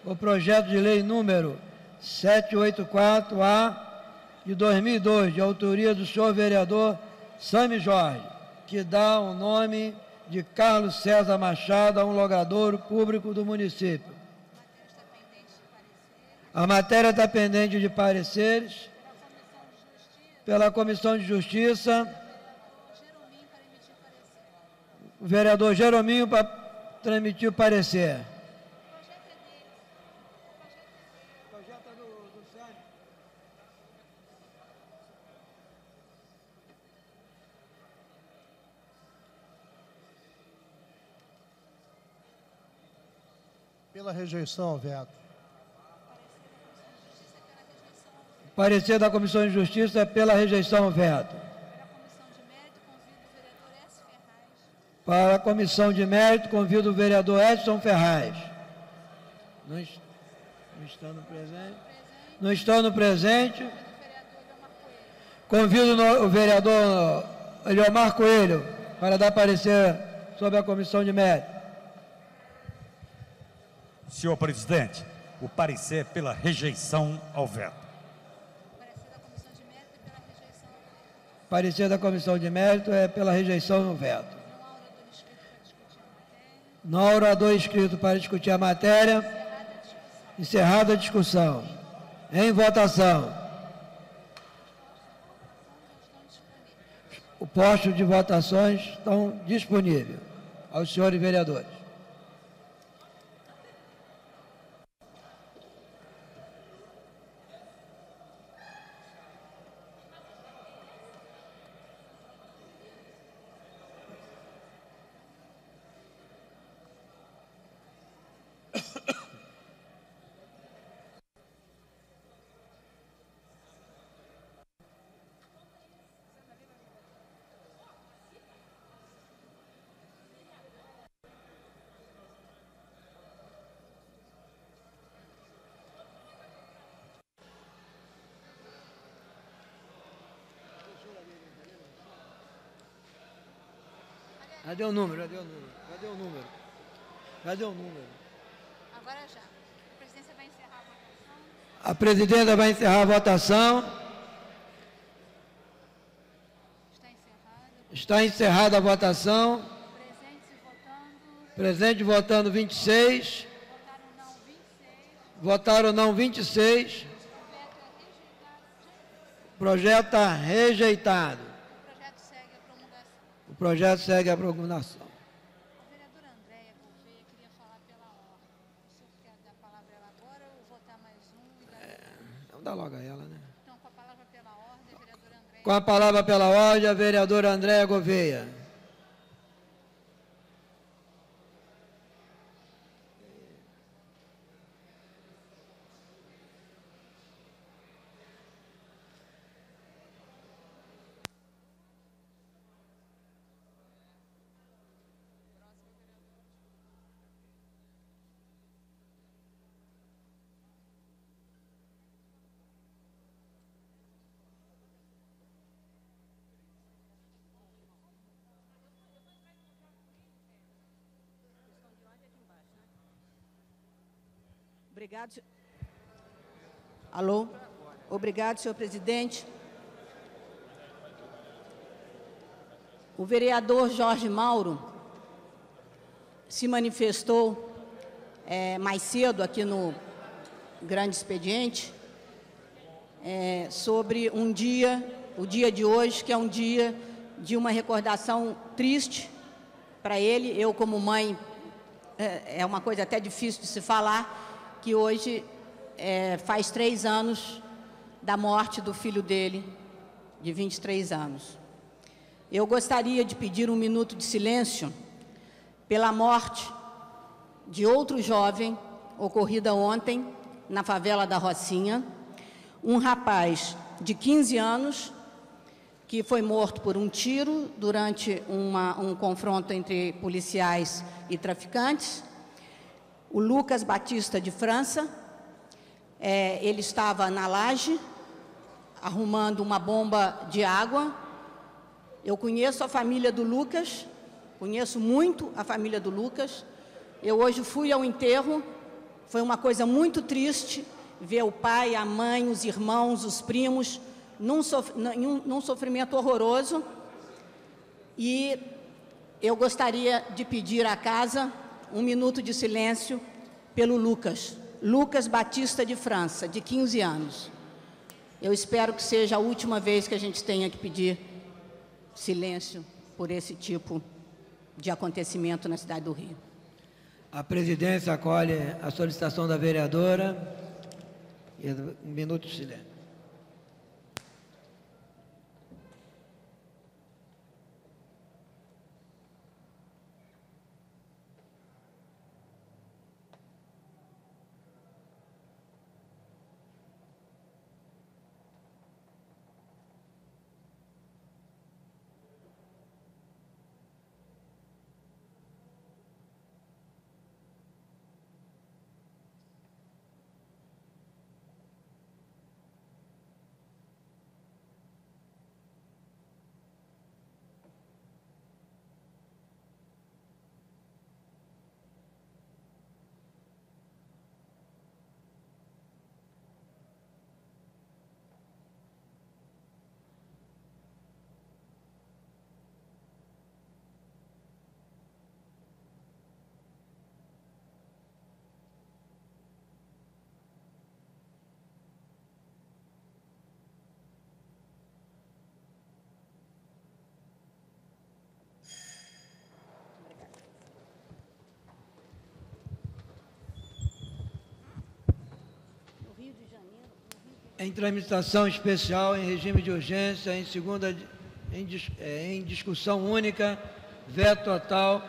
o projeto de lei número 784-A de 2002, de autoria do senhor vereador Sami Jorge, que dá o nome de Carlos César Machado a um logradouro público do município. A matéria está pendente de pareceres pela Comissão de Justiça. O vereador Jerominho para transmitir o parecer. Pela rejeição ao veto. O parecer da Comissão de Justiça é pela rejeição ao veto. Para a Comissão de Mérito, convido o vereador Edson Ferraz. Não estando presente. Convido o vereador Eliomar Coelho para dar parecer sobre a Comissão de Mérito. Senhor presidente, o parecer é pela rejeição ao veto. O parecer da Comissão de Mérito é pela rejeição ao veto. Não há orador inscrito para discutir a matéria. Encerrada a discussão. Em votação. O posto de votações estão disponíveis aos senhores vereadores. Cadê o número? Cadê o número? Cadê o número? Cadê o número? Agora já. A presidência vai encerrar a votação. A presidenta vai encerrar a votação. Está encerrada a votação. Presente votando 26. Votaram não 26. O projeto está rejeitado. O projeto segue a promulgação. A vereadora Andréia Gouveia queria falar pela ordem. O senhor quer dar a palavra a ela agora ou votar mais um? Vamos dar logo a ela, né? Então, com a palavra pela ordem, a vereadora Andréia. Com a palavra pela ordem, a vereadora Andréia Gouveia. Obrigado. Alô? Obrigado, senhor presidente. O vereador Jorge Mauro se manifestou mais cedo aqui no Grande Expediente sobre o dia de hoje, que é um dia de uma recordação triste para ele. Eu, como mãe, é uma coisa até difícil de se falar, que hoje faz 3 anos da morte do filho dele, de 23 anos. Eu gostaria de pedir 1 minuto de silêncio pela morte de outro jovem, ocorrida ontem, na favela da Rocinha, um rapaz de 15 anos, que foi morto por um tiro durante um confronto entre policiais e traficantes. O Lucas Batista de França, ele estava na laje, arrumando uma bomba de água. Eu conheço a família do Lucas, conheço muito a família do Lucas. Eu hoje fui ao enterro, foi uma coisa muito triste ver o pai, a mãe, os irmãos, os primos, num sofrimento horroroso. E eu gostaria de pedir à casa um minuto de silêncio pelo Lucas Batista de França, de 15 anos. Eu espero que seja a última vez que a gente tenha que pedir silêncio por esse tipo de acontecimento na cidade do Rio. A presidência acolhe a solicitação da vereadora. Um minuto de silêncio. Em tramitação especial, em regime de urgência, em discussão única, veto total,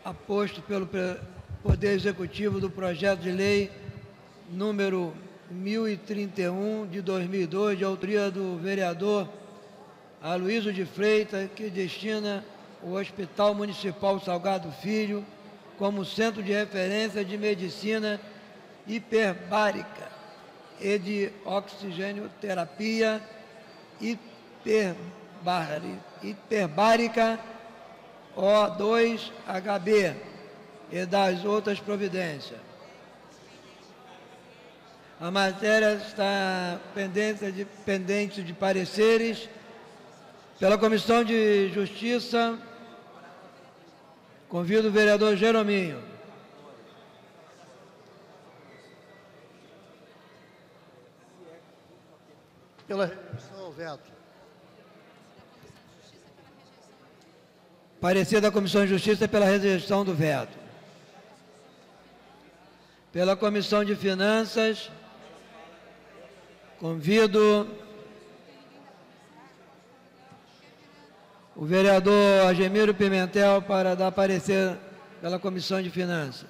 aposto pelo Poder Executivo do projeto de lei número 1031 de 2002, de autoria do vereador Aloysio de Freitas, que destina o Hospital Municipal Salgado Filho como centro de referência de medicina hiperbárica e de oxigenoterapia hiperbárica O2-HB e das outras providências. A matéria está pendente de pareceres pela Comissão de Justiça. Convido o vereador Jerominho. Pela rejeição, veto. Parecer da Comissão de Justiça pela rejeição do veto. Pela Comissão de Finanças, convido o vereador Agemiro Pimentel para dar parecer pela Comissão de Finanças.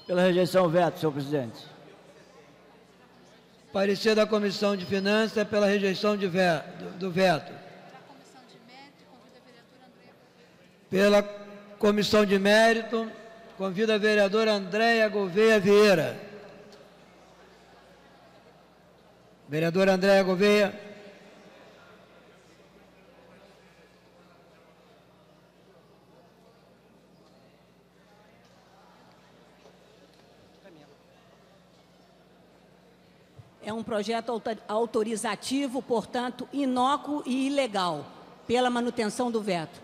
Pela rejeição, veto, senhor presidente. Parecer da Comissão de Finanças pela rejeição do veto. Pela Comissão de Mérito, convido a vereadora Andréia Gouveia Vieira. Vereadora Andréia Gouveia. É um projeto autorizativo, portanto, inócuo e ilegal, pela manutenção do veto.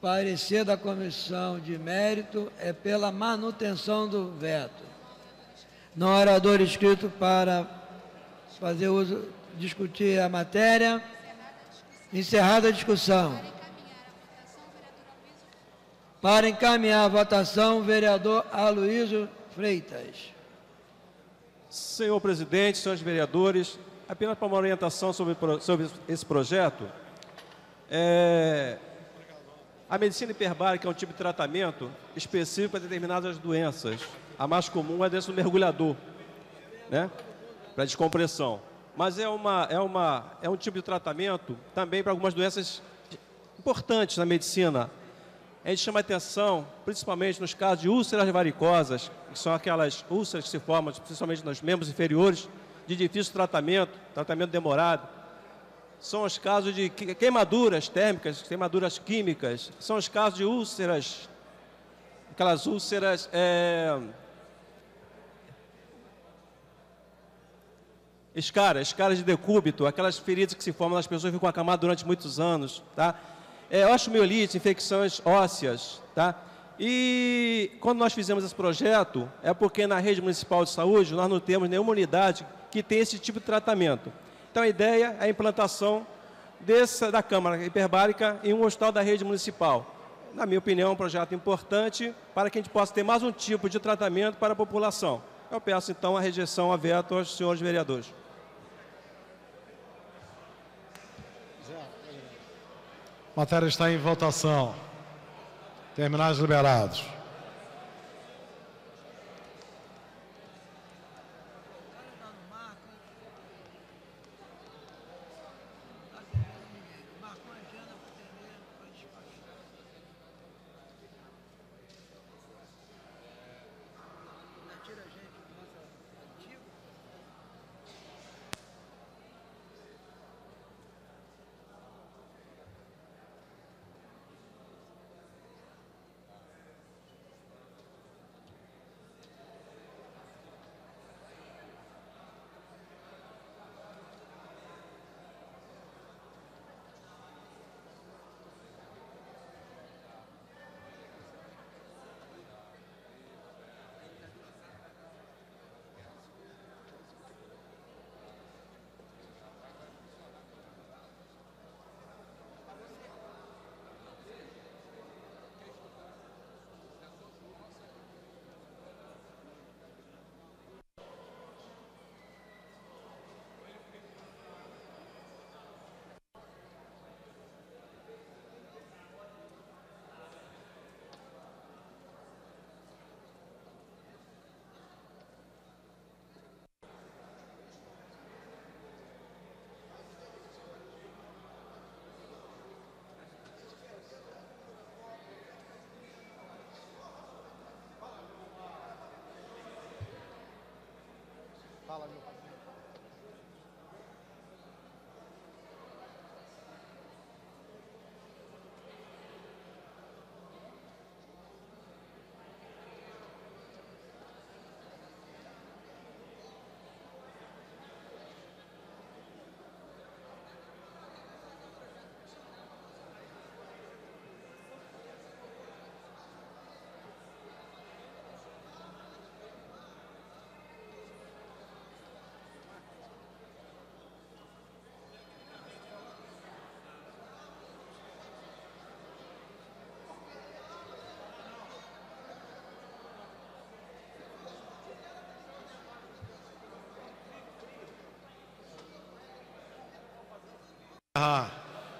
Parecer da Comissão de Mérito é pela manutenção do veto. Não há orador inscrito para fazer uso, discutir a matéria. Encerrada a discussão. Para encaminhar a votação, o vereador Aloysio Freitas. Senhor presidente, senhores vereadores, apenas para uma orientação sobre esse projeto, a medicina hiperbárica é um tipo de tratamento específico para determinadas doenças. A mais comum é a doença do mergulhador, né? Para descompressão. Mas é um tipo de tratamento também para algumas doenças importantes na medicina. A gente chama atenção, principalmente nos casos de úlceras varicosas, que são aquelas úlceras que se formam principalmente nos membros inferiores, de difícil tratamento demorado. são os casos de queimaduras térmicas, queimaduras químicas, são os casos de úlceras, aquelas úlceras escaras de decúbito, aquelas feridas que se formam nas pessoas e ficam acamadas durante muitos anos, tá? Osteomielite, infecções ósseas, tá? E quando nós fizemos esse projeto, é porque na rede municipal de saúde nós não temos nenhuma unidade que tenha esse tipo de tratamento. Então a ideia é a implantação da Câmara Hiperbárica em um hospital da rede municipal. Na minha opinião, é um projeto importante para que a gente possa ter mais um tipo de tratamento para a população. Eu peço então a rejeição, a veto aos senhores vereadores. A matéria está em votação. Terminais liberados.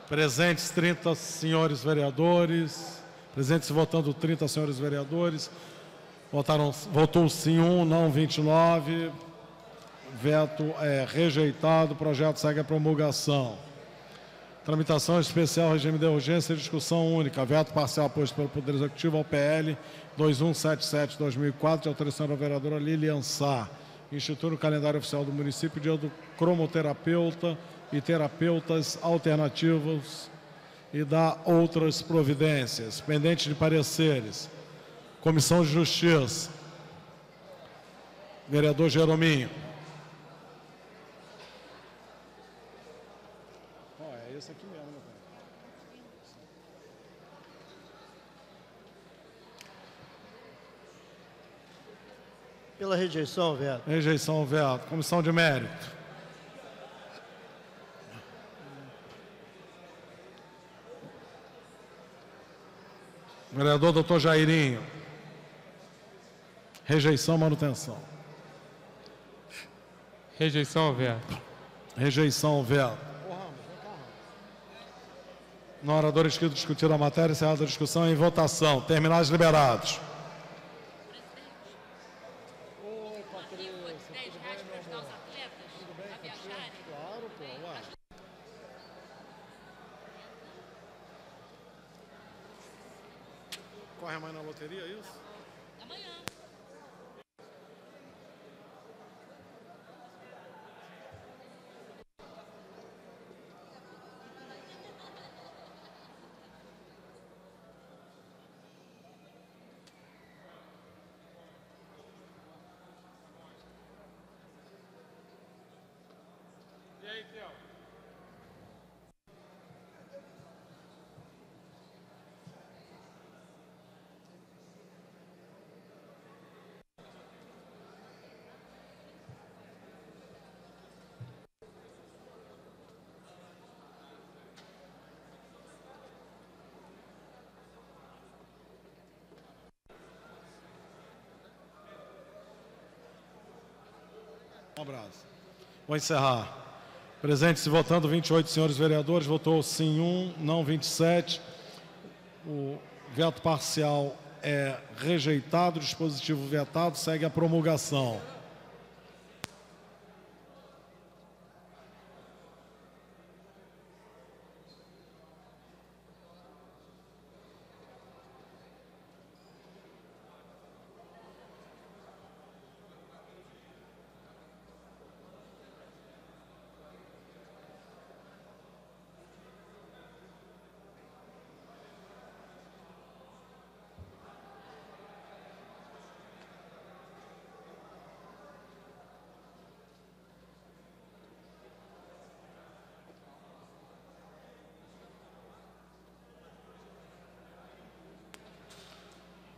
Presentes 30 senhores vereadores. Presentes votando 30 senhores vereadores. Votou sim 1, não 29. Veto é rejeitado. O projeto segue a promulgação. Tramitação especial, regime de urgência e discussão única. Veto parcial posto pelo Poder Executivo ao PL 2177-2004, de autorização da vereadora Lilian Sá. Institui no calendário oficial do município dia do cromoterapeuta e terapeutas alternativos e dá outras providências. Pendente de pareceres. Comissão de Justiça. Vereador Jerominho. É esse aqui mesmo, né? Pela rejeição, veto. Rejeição, veto. Comissão de Mérito. Vereador Dr. Jairinho. Rejeição, manutenção. Rejeição, veto. Rejeição, veto. No orador inscrito discutir a matéria, encerrada a discussão em votação. Terminais liberados. Corre amanhã na loteria, é isso? Amanhã. Um abraço. Vou encerrar. Presentes e votando 28 senhores vereadores, votou sim 1, não 27. O veto parcial é rejeitado, o dispositivo vetado, segue a promulgação.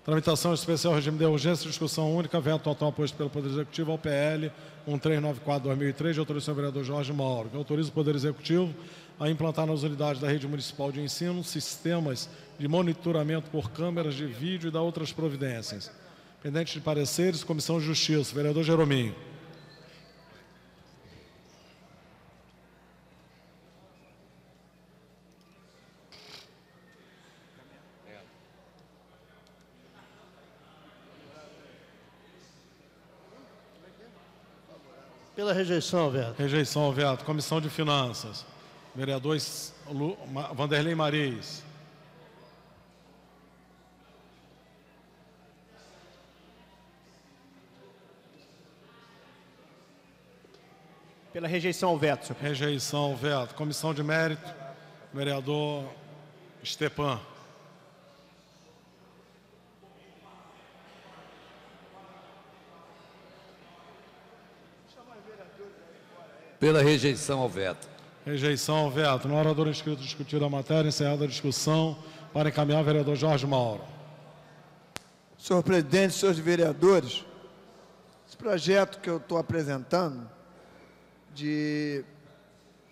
Tramitação especial, regime de urgência, discussão única, veto total posto pelo Poder Executivo ao PL 1394/2003, de autorização do vereador Jorge Mauro, que autoriza o Poder Executivo a implantar nas unidades da rede municipal de ensino sistemas de monitoramento por câmeras de vídeo e da outras providências. Pendente de pareceres, Comissão de Justiça, vereador Jerominho. Pela rejeição, veto. Rejeição, veto. Comissão de Finanças. Vereador Vanderlei Mariz. Pela rejeição ao veto, senhor. Rejeição, veto. Comissão de Mérito. Vereador Stepan. Pela rejeição ao veto. Rejeição ao veto. No orador inscrito discutir a matéria, encerrada a discussão, para encaminhar o vereador Jorge Mauro. Senhor presidente, senhores vereadores, esse projeto que eu estou apresentando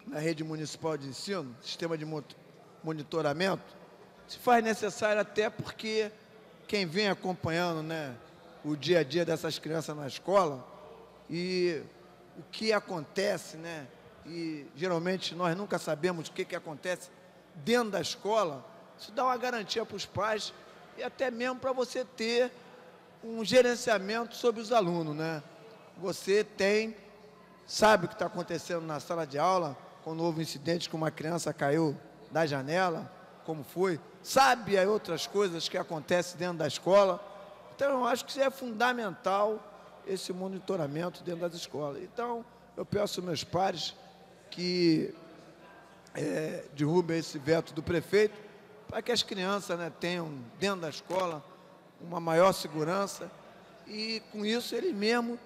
na rede municipal de ensino, sistema de monitoramento, se faz necessário até porque quem vem acompanhando, né, o dia a dia dessas crianças na escola e o que acontece, né? E geralmente nós nunca sabemos o que acontece dentro da escola. Isso dá uma garantia para os pais e até mesmo para você ter um gerenciamento sobre os alunos, né? Você sabe o que está acontecendo na sala de aula, quando houve um incidente que uma criança caiu da janela, como foi, sabe as outras coisas que acontecem dentro da escola. Então eu acho que isso é fundamental, esse monitoramento dentro das escolas. Então, eu peço aos meus pares que derrubem esse veto do prefeito, para que as crianças, né, tenham dentro da escola uma maior segurança e, com isso, eles mesmos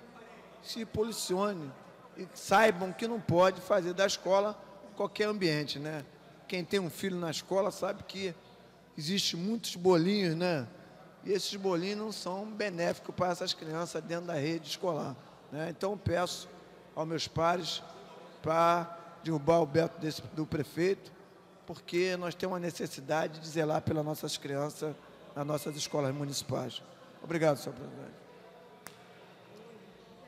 se posicionem e saibam que não pode fazer da escola qualquer ambiente, né? Quem tem um filho na escola sabe que existem muitos bolinhos, né? E esses bolinhos não são benéficos para essas crianças dentro da rede escolar, né? Então, eu peço aos meus pares para derrubar o veto do prefeito, porque nós temos a necessidade de zelar pelas nossas crianças nas nossas escolas municipais. Obrigado, senhor presidente.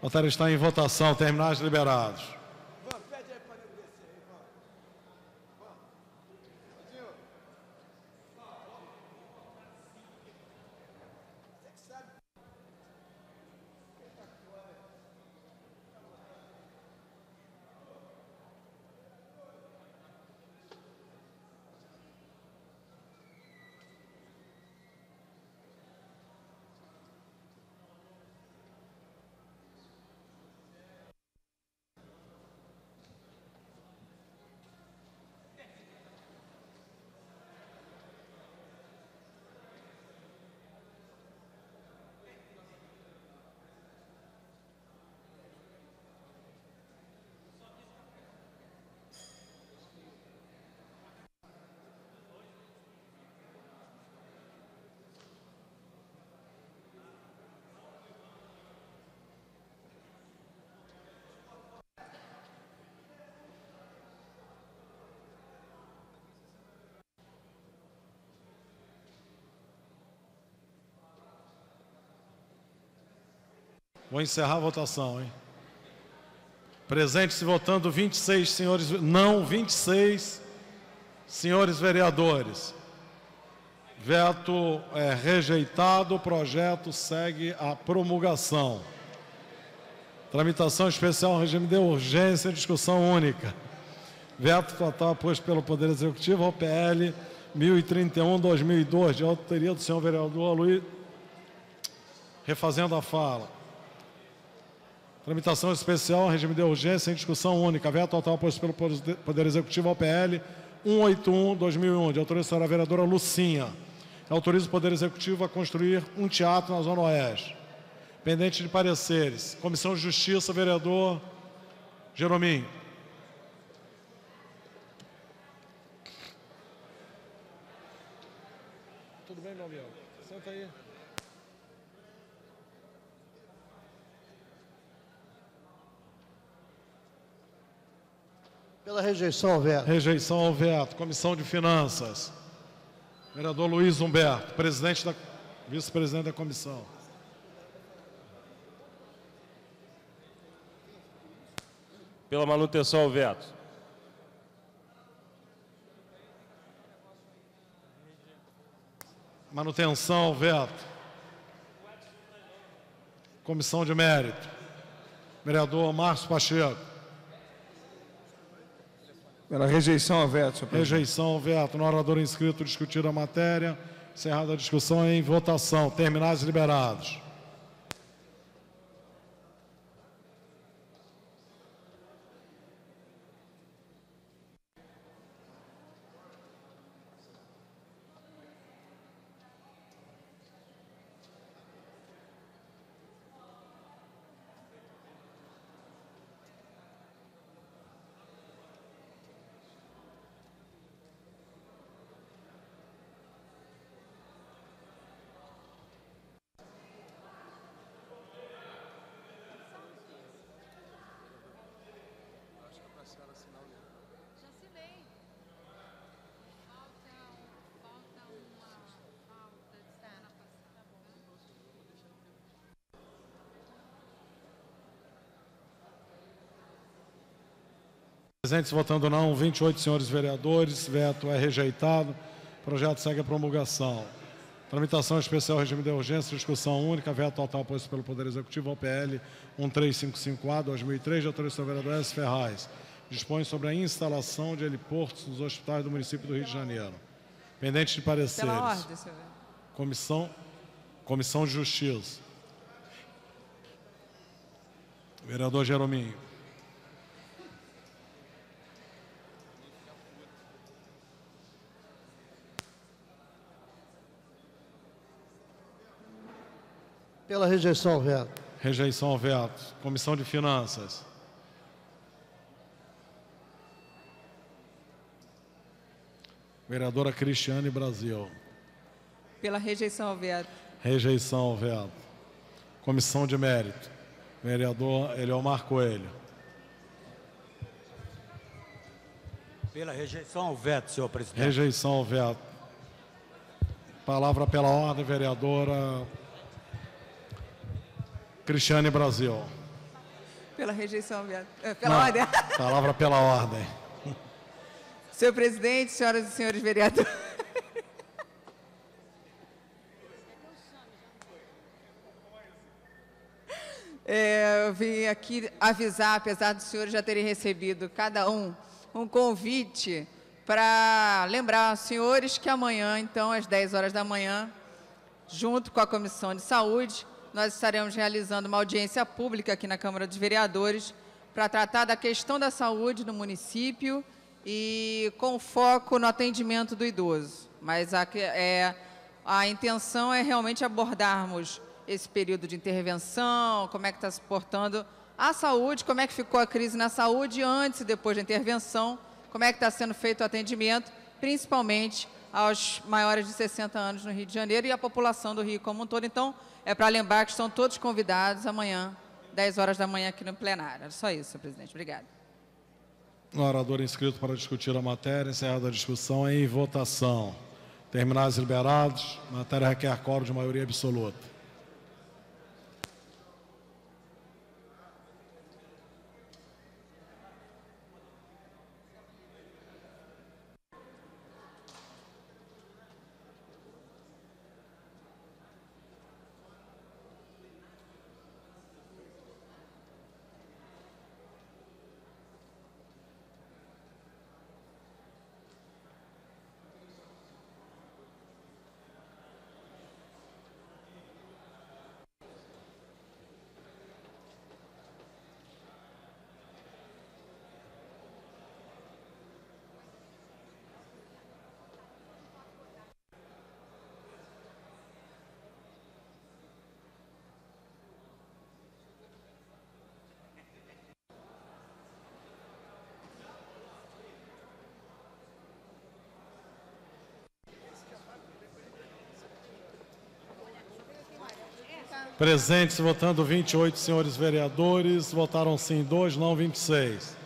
A matéria está em votação. Terminais liberados. Vou encerrar a votação, hein? Presente-se votando 26 senhores... Não, 26 senhores vereadores. Veto é rejeitado, o projeto segue a promulgação. Tramitação especial, regime de urgência, discussão única. Veto total posto pelo Poder Executivo ao PL 1031/2002, de autoria do senhor vereador Luiz. Refazendo a fala. Tramitação especial, regime de urgência, em discussão única. Veto total posto pelo Poder Executivo ao PL 181/2001, de autoria da senhora vereadora Lucinha. Autoriza o Poder Executivo a construir um teatro na Zona Oeste. Pendente de pareceres. Comissão de Justiça, vereador Jerominho. Tudo bem, meu amigo? Senta aí. Pela rejeição ao veto. Rejeição ao veto. Comissão de Finanças. Vereador Luiz Humberto, vice-presidente da comissão. Pela manutenção ao veto. Manutenção ao veto. Comissão de Mérito. Vereador Márcio Pacheco. Pela rejeição ao veto, senhor presidente. Rejeição ao veto. No orador inscrito, discutir a matéria. Encerrada a discussão, em votação. Terminais liberados. Presentes votando não, 28 senhores vereadores. Veto é rejeitado. Projeto segue a promulgação. Tramitação especial, regime de urgência, discussão única. Veto total posto pelo Poder Executivo ao PL 1355A/2003, de autoria do vereador S. Ferraz. Dispõe sobre a instalação de heliportos nos hospitais do município do Rio de Janeiro. Pendente de pareceres. Pela ordem, senhor vereador. Comissão de Justiça. Vereador Jerominho. Pela rejeição ao veto. Rejeição ao veto. Comissão de Finanças. Vereadora Cristiane Brasil. Pela rejeição ao veto. Rejeição ao veto. Comissão de Mérito. Vereador Eliomar Coelho. Pela rejeição ao veto, senhor presidente. Rejeição ao veto. Palavra pela ordem, vereadora Cristiane Brasil. Pela rejeição ao veto. Pela ordem. Palavra pela ordem. Senhor presidente, senhoras e senhores vereadores. Eu vim aqui avisar, apesar dos senhores já terem recebido cada um convite para lembrar aos senhores que amanhã, então, às 10 horas da manhã, junto com a Comissão de Saúde, nós estaremos realizando uma audiência pública aqui na Câmara dos Vereadores para tratar da questão da saúde no município e com foco no atendimento do idoso. Mas a intenção é realmente abordarmos esse período de intervenção, como é que está se portando a saúde, como é que ficou a crise na saúde antes e depois da intervenção, como é que está sendo feito o atendimento, principalmente aos maiores de 60 anos no Rio de Janeiro e a população do Rio como um todo. Então, é para lembrar que estão todos convidados amanhã, 10 horas da manhã, aqui no plenário. É só isso, senhor presidente. Obrigada. O orador inscrito para discutir a matéria, encerrada a discussão, em votação. Terminais liberados. Matéria requer quórum de maioria absoluta. Presentes votando 28 senhores vereadores, votaram sim 2, não 26.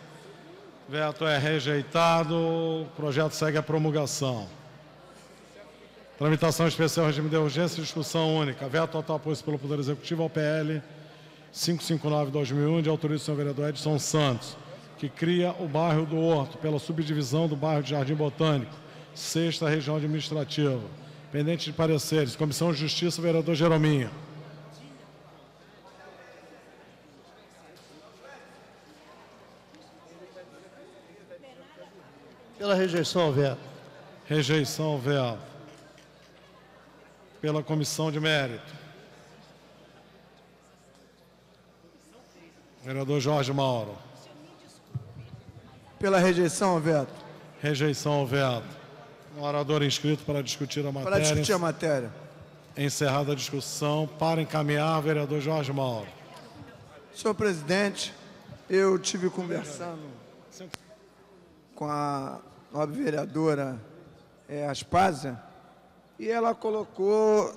Veto é rejeitado, o projeto segue a promulgação. Tramitação especial, regime de urgência e discussão única. Veto total posto pelo Poder Executivo ao PL 559/2001, de autoria do senhor vereador Edson Santos, que cria o bairro do Horto pela subdivisão do bairro de Jardim Botânico, 6ª Região Administrativa. Pendente de pareceres. Comissão de Justiça, vereador Jerominho. Pela rejeição ao veto. Rejeição ao veto. Pela Comissão de Mérito. Vereador Jorge Mauro. Pela rejeição ao veto. Rejeição ao veto. Um orador inscrito para discutir a matéria. Para discutir a matéria. Encerrada a discussão. Para encaminhar, vereador Jorge Mauro. Senhor presidente, eu tive conversando com a nobre vereadora Aspásia e ela colocou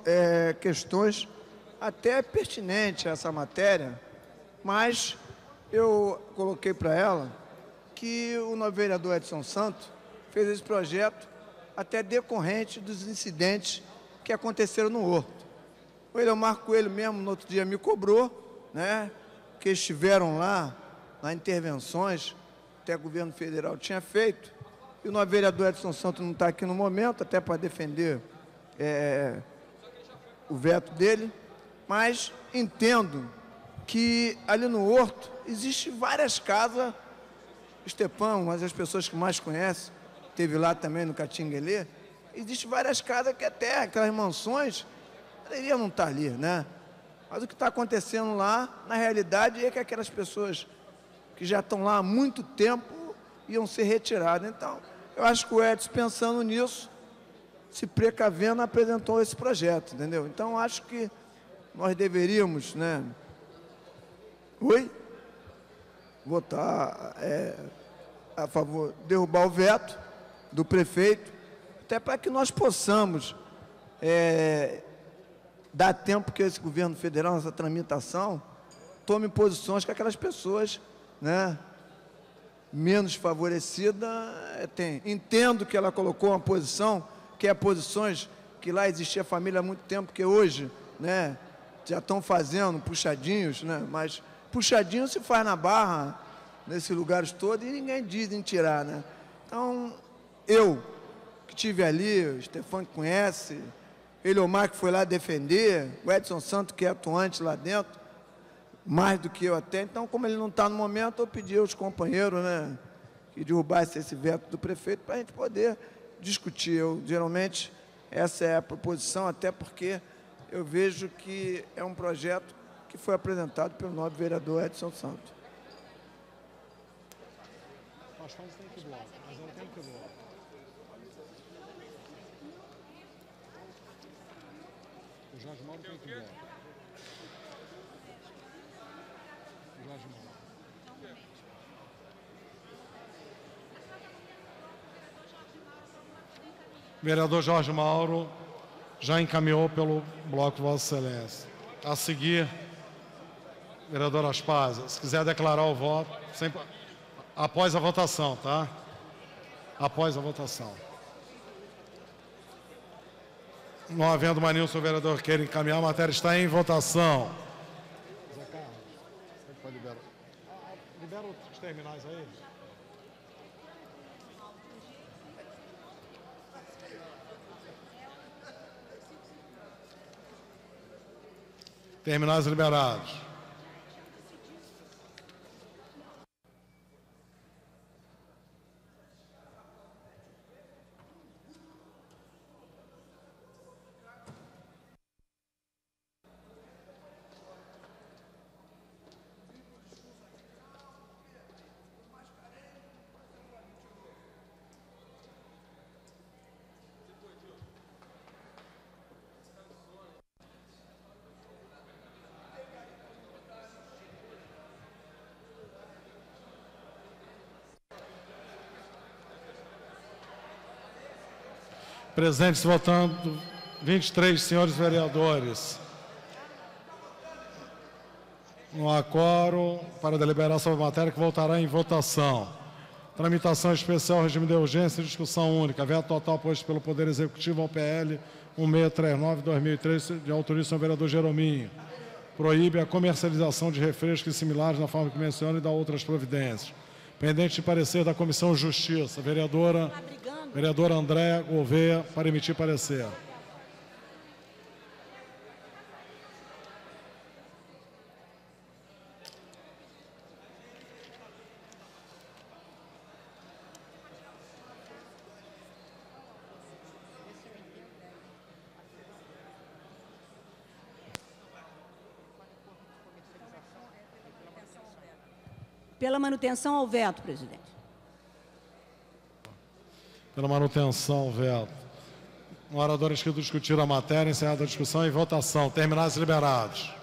questões até pertinentes a essa matéria, mas eu coloquei para ela que o novo vereador Edson Santos fez esse projeto até decorrente dos incidentes que aconteceram no Horto. O Eleomar Coelho mesmo, no outro dia, me cobrou, né, que estiveram lá, nas intervenções, até o governo federal tinha feito, e o novo vereador Edson Santos não está aqui no momento, até para defender o veto dele, mas entendo que ali no Horto existem várias casas, Estepão, mas as pessoas que mais conhecem, teve lá também no Catinguelê, existem várias casas que até aquelas mansões poderiam não estar ali, né? Mas o que está acontecendo lá, na realidade, é que aquelas pessoas que já estão lá há muito tempo iam ser retiradas. Então, eu acho que o Edson, pensando nisso, se precavendo, apresentou esse projeto, entendeu? Então, acho que nós deveríamos, né, votar a favor, derrubar o veto do prefeito, até para que nós possamos dar tempo que esse governo federal, nessa tramitação, tome posições que aquelas pessoas, né, menos favorecidas têm. Entendo que ela colocou uma posição, que é posições que lá existia família há muito tempo, que hoje, né, já estão fazendo puxadinhos, né, mas puxadinho se faz na Barra, nesses lugares todos, e ninguém diz em tirar, né. Então, eu que estive ali, o Stefan que conhece, Eleomar que foi lá defender, o Edson Santos que é atuante lá dentro, mais do que eu até. Então, como ele não está no momento, eu pedi aos companheiros, né, que derrubassem esse veto do prefeito para a gente poder discutir. Eu, geralmente, essa é a proposição, até porque eu vejo que é um projeto que foi apresentado pelo novo vereador Edson Santos. O Jorge Mauro tem que ver. Vereador Jorge Mauro já encaminhou pelo bloco Vossa Excelência. A seguir, vereador Aspásia, se quiser declarar o voto, sempre, após a votação, tá? Após a votação. Não havendo mais nenhum, se o vereador queira encaminhar, a matéria está em votação. Zé Carlos, você pode liberar. Libera os terminais aí. Terminais liberados. Presentes votando 23 senhores vereadores. Não há quórum para deliberar sobre a matéria que voltará em votação. Tramitação especial, regime de urgência e discussão única. Veto total posto pelo Poder Executivo ao PL 1639/2003, de autoria do senhor vereador Jerominho. Proíbe a comercialização de refrescos similares na forma que menciona e dá outras providências. Pendente de parecer da Comissão de Justiça. Vereadora Andréa Gouveia, para emitir parecer. Pela manutenção ao veto, presidente. Pela manutenção, veto. O orador inscrito discutir a matéria, encerrada a discussão e votação. Terminados e liberados.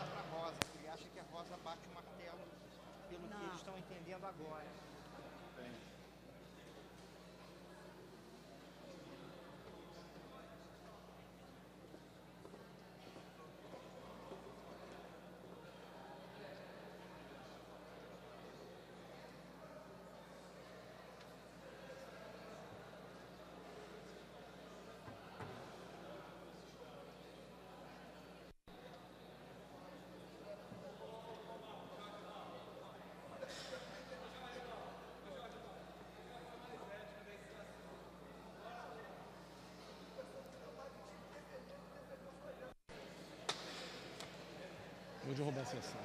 Vou derrubar a sessão.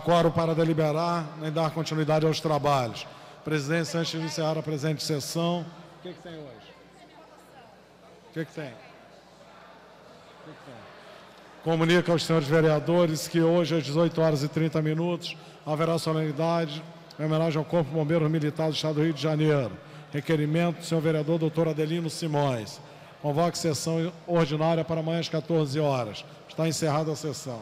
Quórum para deliberar, nem dar continuidade aos trabalhos. Presidência, antes de encerrar a presente sessão. O que tem hoje? O que tem? Comunica aos senhores vereadores que hoje, às 18h30, haverá solenidade em homenagem ao Corpo Bombeiro Militar do Estado do Rio de Janeiro. Requerimento do senhor vereador Dr. Adelino Simões. Convoque sessão ordinária para amanhã às 14 horas. Está encerrada a sessão.